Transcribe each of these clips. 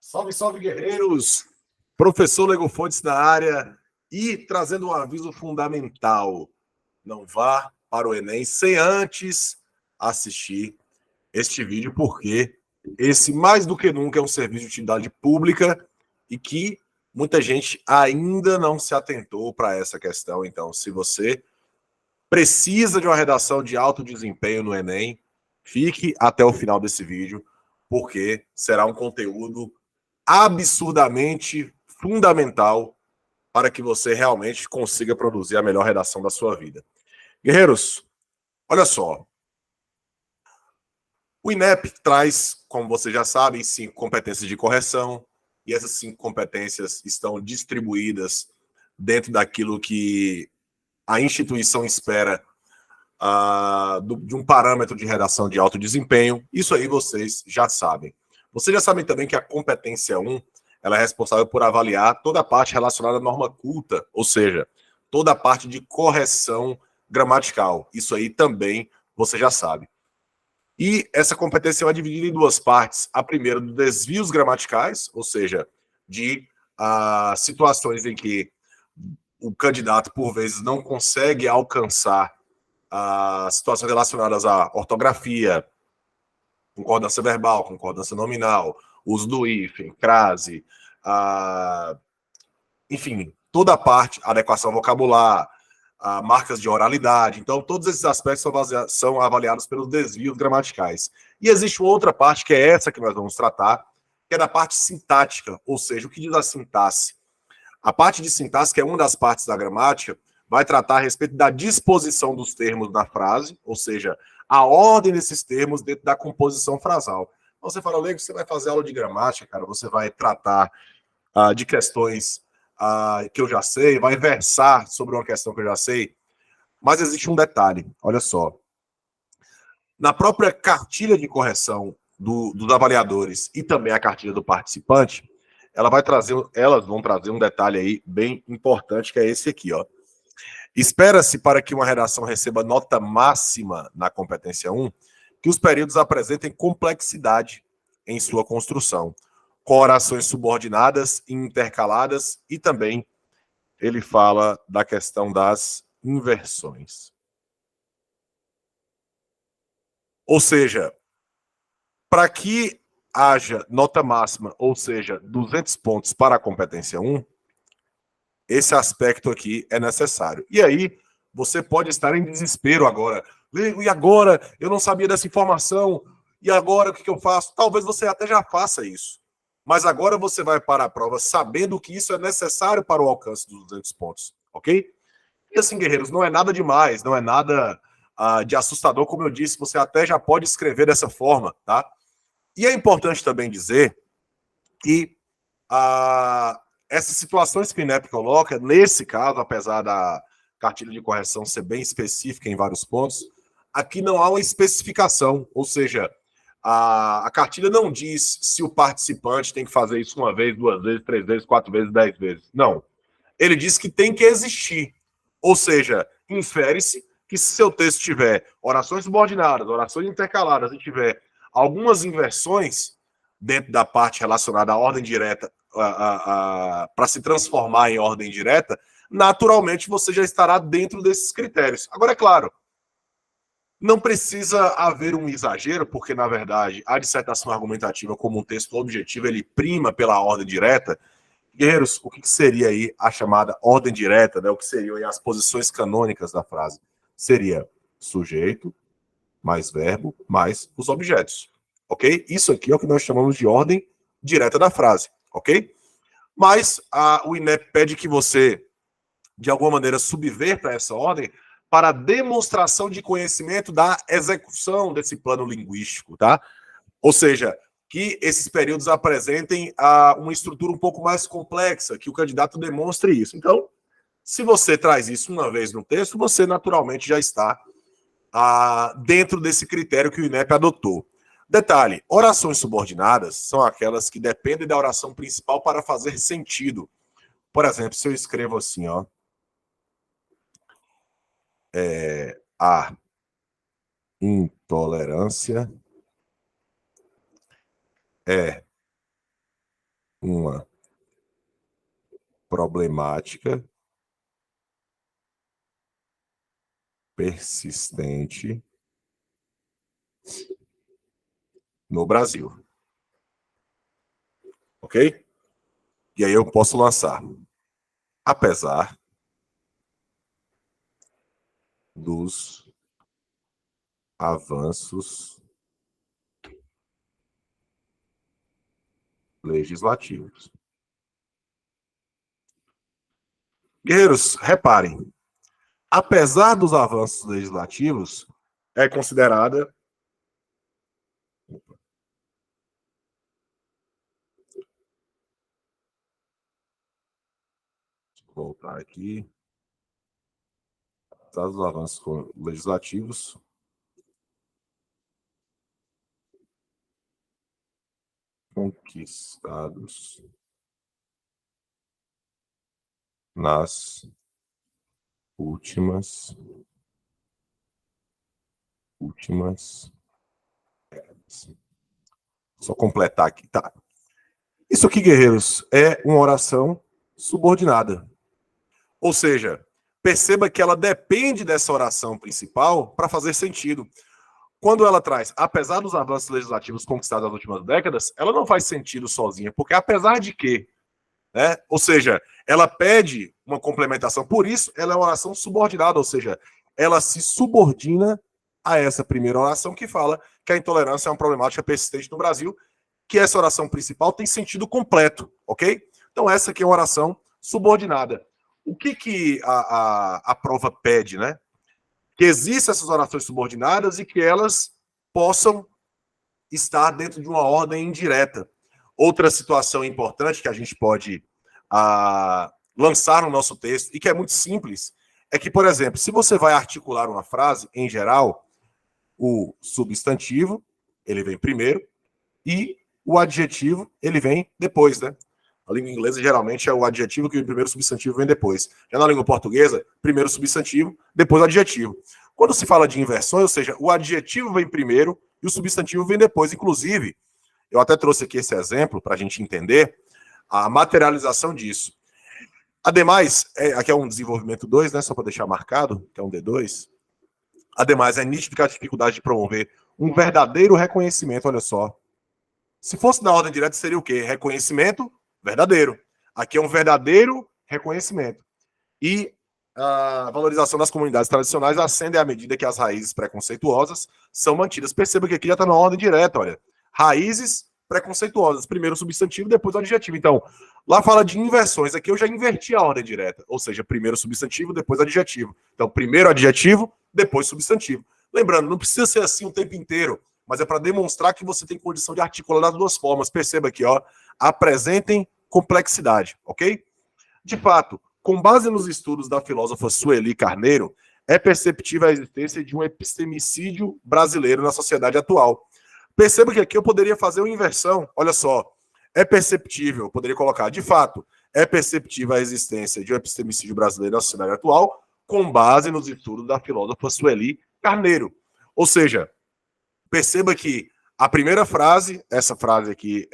Salve, salve, guerreiros! Professor Lego Fontes na área e trazendo um aviso fundamental. Não vá para o Enem sem antes assistir este vídeo, porque esse, mais do que nunca, é um serviço de utilidade pública e que muita gente ainda não se atentou para essa questão. Então, se você precisa de uma redação de alto desempenho no Enem, fique até o final desse vídeo, porque será um conteúdo absurdamente fundamental para que você realmente consiga produzir a melhor redação da sua vida. Guerreiros, olha só. O INEP traz, como vocês já sabem, 5 competências de correção, e essas 5 competências estão distribuídas dentro daquilo que a instituição espera de um parâmetro de redação de alto desempenho. Isso aí vocês já sabem. Vocês já sabem também que a competência 1 ela é responsável por avaliar toda a parte relacionada à norma culta, ou seja, toda a parte de correção gramatical. Isso aí também você já sabe. E essa competência é dividida em 2 partes. A primeira, dos desvios gramaticais, ou seja, de situações em que o candidato, por vezes, não consegue alcançar situações relacionadas à ortografia, concordância verbal, concordância nominal, uso do hífen, crase, enfim, toda a parte, adequação vocabular, marcas de oralidade. Então, todos esses aspectos são avaliados pelos desvios gramaticais. E existe uma outra parte, que é essa que nós vamos tratar, que é da parte sintática, ou seja, o que diz a sintaxe. A parte de sintaxe, que é uma das partes da gramática, vai tratar a respeito da disposição dos termos na frase, ou seja, a ordem desses termos dentro da composição frasal. Então, você fala, Lego, você vai fazer aula de gramática, cara, você vai tratar de questões que eu já sei, vai versar sobre uma questão que eu já sei, mas existe um detalhe, olha só. Na própria cartilha de correção dos avaliadores e também a cartilha do participante, elas vão trazer um detalhe aí bem importante, que é esse aqui, ó. Espera-se, para que uma redação receba nota máxima na competência 1, que os períodos apresentem complexidade em sua construção, com orações subordinadas e intercaladas, e também ele fala da questão das inversões. Ou seja, para que haja nota máxima, ou seja, 200 pontos para a competência 1, esse aspecto aqui é necessário. E aí, você pode estar em desespero agora. E agora? Eu não sabia dessa informação. E agora o que eu faço? Talvez você até já faça isso. Mas agora você vai para a prova sabendo que isso é necessário para o alcance dos 200 pontos, ok? E assim, guerreiros, não é nada demais, não é nada de assustador, como eu disse, você até já pode escrever dessa forma, tá? E é importante também dizer que essas situações que o INEP coloca, nesse caso, apesar da cartilha de correção ser bem específica em vários pontos, aqui não há uma especificação, ou seja, a cartilha não diz se o participante tem que fazer isso 1 vez, 2 vezes, 3 vezes, 4 vezes, 10 vezes. Não. Ele diz que tem que existir. Ou seja, infere-se que se seu texto tiver orações subordinadas, orações intercaladas e tiver algumas inversões dentro da parte relacionada à ordem direta para se transformar em ordem direta, naturalmente você já estará dentro desses critérios. Agora, é claro, não precisa haver um exagero, porque, na verdade, a dissertação argumentativa como um texto objetivo, ele prima pela ordem direta. Guerreiros, o que seria aí a chamada ordem direta, né? O que seriam aí as posições canônicas da frase? Seria sujeito, mais verbo, mais os objetos, ok? Isso aqui é o que nós chamamos de ordem direta da frase, ok? Mas o INEP pede que você, de alguma maneira, subverta essa ordem para a demonstração de conhecimento da execução desse plano linguístico, tá? Ou seja, que esses períodos apresentem uma estrutura um pouco mais complexa, que o candidato demonstre isso. Então, se você traz isso 1 vez no texto, você naturalmente já está dentro desse critério que o INEP adotou. Detalhe, orações subordinadas são aquelas que dependem da oração principal para fazer sentido. Por exemplo, se eu escrevo assim, ó, a intolerância é uma problemática persistente no Brasil. Ok? E aí eu posso lançar. Apesar dos avanços legislativos. Guerreiros, reparem. Apesar dos avanços legislativos, é considerada. Vou voltar aqui. Apesar dos avanços legislativos, conquistados nas últimas só completar aqui, tá? Isso aqui, guerreiros, é uma oração subordinada. Ou seja, perceba que ela depende dessa oração principal para fazer sentido. Quando ela traz, apesar dos avanços legislativos conquistados nas últimas décadas, ela não faz sentido sozinha, porque apesar de que, né? Ou seja, ela pede uma complementação, por isso ela é uma oração subordinada, ou seja, ela se subordina a essa primeira oração que fala que a intolerância é uma problemática persistente no Brasil, que essa oração principal tem sentido completo, ok? Então essa aqui é uma oração subordinada. O que a prova pede, né? Que existam essas orações subordinadas e que elas possam estar dentro de uma ordem indireta. Outra situação importante que a gente pode lançar no nosso texto, e que é muito simples, é que, por exemplo, se você vai articular uma frase, em geral, o substantivo, ele vem primeiro, e o adjetivo, ele vem depois, né? A língua inglesa, geralmente, é o adjetivo que o primeiro substantivo vem depois. Já na língua portuguesa, primeiro substantivo, depois o adjetivo. Quando se fala de inversões, ou seja, o adjetivo vem primeiro e o substantivo vem depois. Inclusive, eu até trouxe aqui esse exemplo para a gente entender a materialização disso. Ademais, aqui é um desenvolvimento 2, né? Só para deixar marcado, que é um D2. Ademais, é nítido a dificuldade de promover um verdadeiro reconhecimento, olha só. Se fosse na ordem direta, seria o quê? Reconhecimento verdadeiro. Aqui é um verdadeiro reconhecimento. E a valorização das comunidades tradicionais ascende à medida que as raízes preconceituosas são mantidas. Perceba que aqui já está na ordem direta, olha. Raízes preconceituosas. Primeiro o substantivo, depois o adjetivo. Então, lá fala de inversões. Aqui eu já inverti a ordem direta. Ou seja, primeiro substantivo, depois adjetivo. Então, primeiro adjetivo, depois substantivo. Lembrando, não precisa ser assim o tempo inteiro, mas é para demonstrar que você tem condição de articular das duas formas. Perceba aqui, ó, apresentem complexidade, ok? De fato, com base nos estudos da filósofa Sueli Carneiro, é perceptível a existência de um epistemicídio brasileiro na sociedade atual. Perceba que aqui eu poderia fazer uma inversão, olha só, é perceptível, eu poderia colocar, de fato, é perceptível a existência de um epistemicídio brasileiro na sociedade atual, com base nos estudos da filósofa Sueli Carneiro. Ou seja, perceba que a primeira frase, essa frase aqui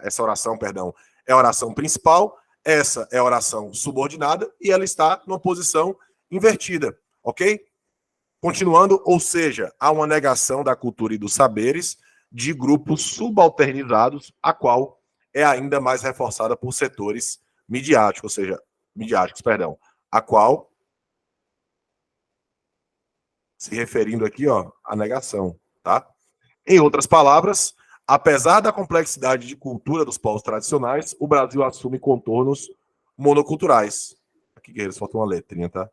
essa oração, perdão, é a oração principal, essa é a oração subordinada e ela está numa posição invertida, ok? Continuando, ou seja, há uma negação da cultura e dos saberes de grupos subalternizados, a qual é ainda mais reforçada por setores midiáticos, ou seja, a qual, se referindo aqui, ó, a negação, tá? Em outras palavras, apesar da complexidade de cultura dos povos tradicionais, o Brasil assume contornos monoculturais. Aqui, guerreiros, falta uma letrinha, tá?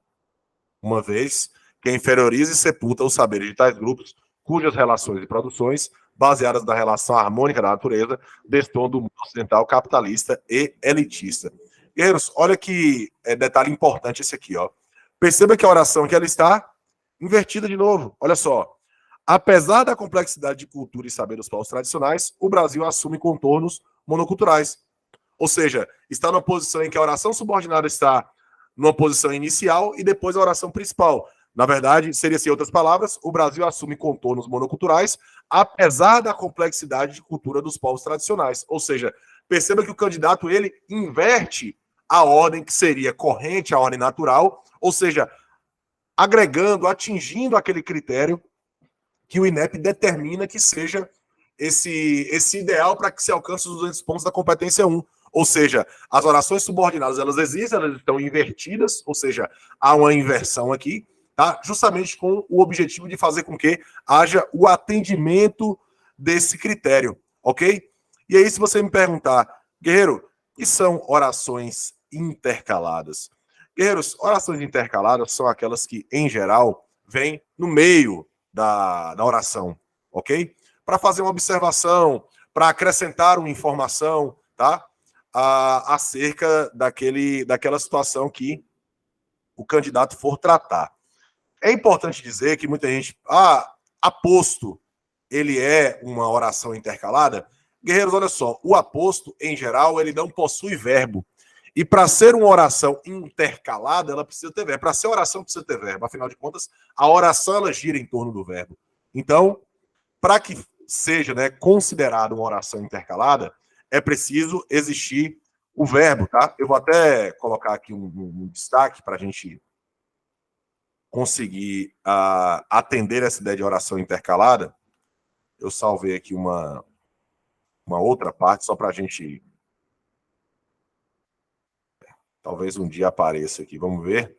Uma vez que inferioriza e sepulta os saberes de tais grupos, cujas relações e produções, baseadas na relação harmônica da natureza, destoam do mundo ocidental capitalista e elitista. Guerreiros, olha que detalhe importante esse aqui, ó. Perceba que a oração que ela está invertida de novo. Olha só. Apesar da complexidade de cultura e saber dos povos tradicionais, o Brasil assume contornos monoculturais. Ou seja, está numa posição em que a oração subordinada está numa posição inicial e depois a oração principal. Na verdade, seria assim, em outras palavras, o Brasil assume contornos monoculturais, apesar da complexidade de cultura dos povos tradicionais. Ou seja, perceba que o candidato ele inverte a ordem que seria corrente, a ordem natural, ou seja, agregando, atingindo aquele critério que o INEP determina que seja esse ideal para que se alcance os 200 pontos da competência 1. Ou seja, as orações subordinadas, elas existem, elas estão invertidas, ou seja, há uma inversão aqui, tá? Justamente com o objetivo de fazer com que haja o atendimento desse critério, ok? E aí, se você me perguntar, Guerreiro, o que são orações intercaladas? Guerreiros, orações intercaladas são aquelas que, em geral, vêm no meio da oração, ok? Para fazer uma observação, para acrescentar uma informação, tá? Acerca daquela situação que o candidato for tratar. É importante dizer que muita gente, aposto, ele é uma oração intercalada. Guerreiros, olha só, o aposto, em geral, ele não possui verbo. E para ser uma oração intercalada, ela precisa ter verbo. Para ser oração, precisa ter verbo. Afinal de contas, a oração ela gira em torno do verbo. Então, para que seja, né, considerada uma oração intercalada, é preciso existir o verbo, tá? Eu vou até colocar aqui um destaque para a gente conseguir atender essa ideia de oração intercalada. Eu salvei aqui uma outra parte, só para a gente... Talvez um dia apareça aqui, vamos ver.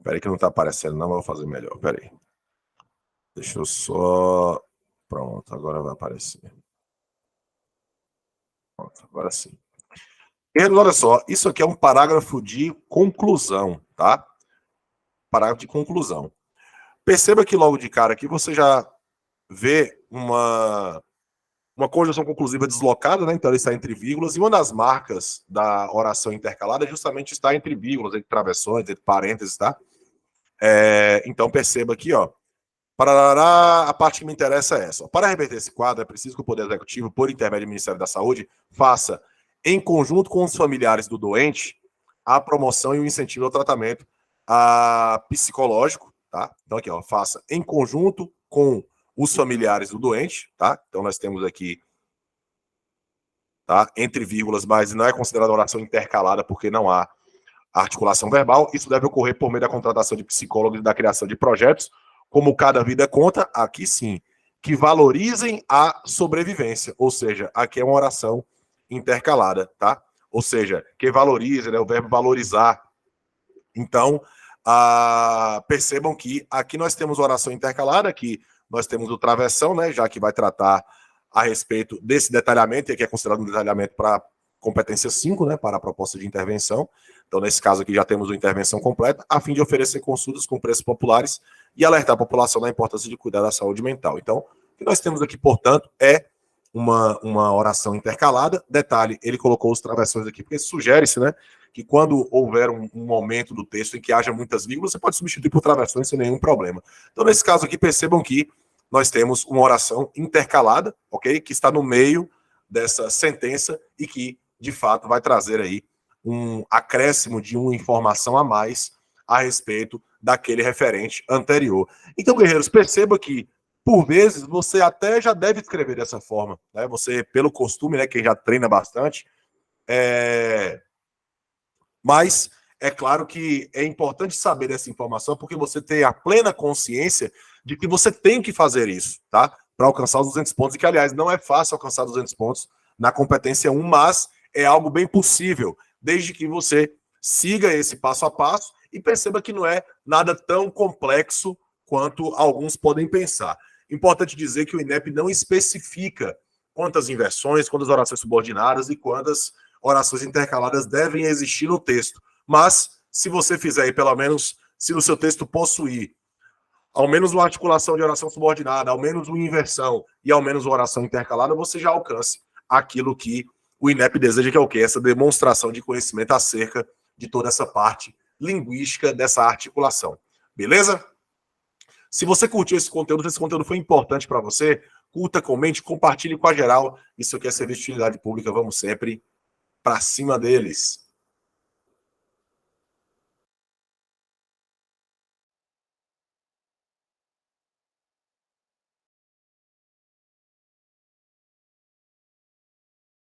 Peraí que não está aparecendo, não, vou fazer melhor. Peraí. Deixa eu só... Pronto, agora vai aparecer. Pronto, agora sim. E olha só, isso aqui é um parágrafo de conclusão, tá? Parágrafo de conclusão. Perceba que logo de cara aqui você já vê uma conjunção conclusiva deslocada, né? Então ele está entre vírgulas, e uma das marcas da oração intercalada é justamente estar entre vírgulas, entre travessões, entre parênteses, tá? Então perceba aqui, ó. Parará, a parte que me interessa é essa. Para reverter esse quadro, é preciso que o Poder Executivo, por intermédio do Ministério da Saúde, faça, em conjunto com os familiares do doente, a promoção e o incentivo ao tratamento psicológico, tá? Então aqui, ó, faça em conjunto com os familiares do doente, tá? Então nós temos aqui, tá? Entre vírgulas, mas não é considerada oração intercalada porque não há articulação verbal. Isso deve ocorrer por meio da contratação de psicólogos e da criação de projetos, como Cada Vida Conta, aqui sim, que valorizem a sobrevivência, ou seja, aqui é uma oração intercalada, tá? Ou seja, que valorize, né, o verbo valorizar. Então, percebam que aqui nós temos oração intercalada, aqui nós temos o travessão, né, já que vai tratar a respeito desse detalhamento, e aqui é considerado um detalhamento para competência 5, né, para a proposta de intervenção. Então, nesse caso aqui, já temos uma intervenção completa, a fim de oferecer consultas com preços populares e alertar a população da importância de cuidar da saúde mental. Então, o que nós temos aqui, portanto, é uma oração intercalada. Detalhe, ele colocou os travessões aqui, porque sugere-se, né, que quando houver um momento do texto em que haja muitas vírgulas, você pode substituir por travessões sem nenhum problema. Então, nesse caso aqui, percebam que nós temos uma oração intercalada, ok? Que está no meio dessa sentença e que, de fato, vai trazer aí um acréscimo de uma informação a mais a respeito daquele referente anterior. Então, guerreiros, perceba que, por vezes, você até já deve escrever dessa forma, né? Você, pelo costume, né, quem já treina bastante, mas é claro que é importante saber dessa informação porque você tem a plena consciência de que você tem que fazer isso, tá? Para alcançar os 200 pontos, e que, aliás, não é fácil alcançar 200 pontos na competência 1, mas é algo bem possível, desde que você siga esse passo a passo e perceba que não é nada tão complexo quanto alguns podem pensar. Importante dizer que o INEP não especifica quantas inversões, quantas orações subordinadas e quantas orações intercaladas devem existir no texto. Mas, se você fizer aí, pelo menos, se o seu texto possuir ao menos uma articulação de oração subordinada, ao menos uma inversão e ao menos uma oração intercalada, você já alcance aquilo que o INEP deseja, que é o quê? Essa demonstração de conhecimento acerca de toda essa parte linguística dessa articulação. Beleza? Se você curtiu esse conteúdo foi importante para você, curta, comente, compartilhe com a geral. Isso aqui é serviço de utilidade pública. Vamos sempre para cima deles.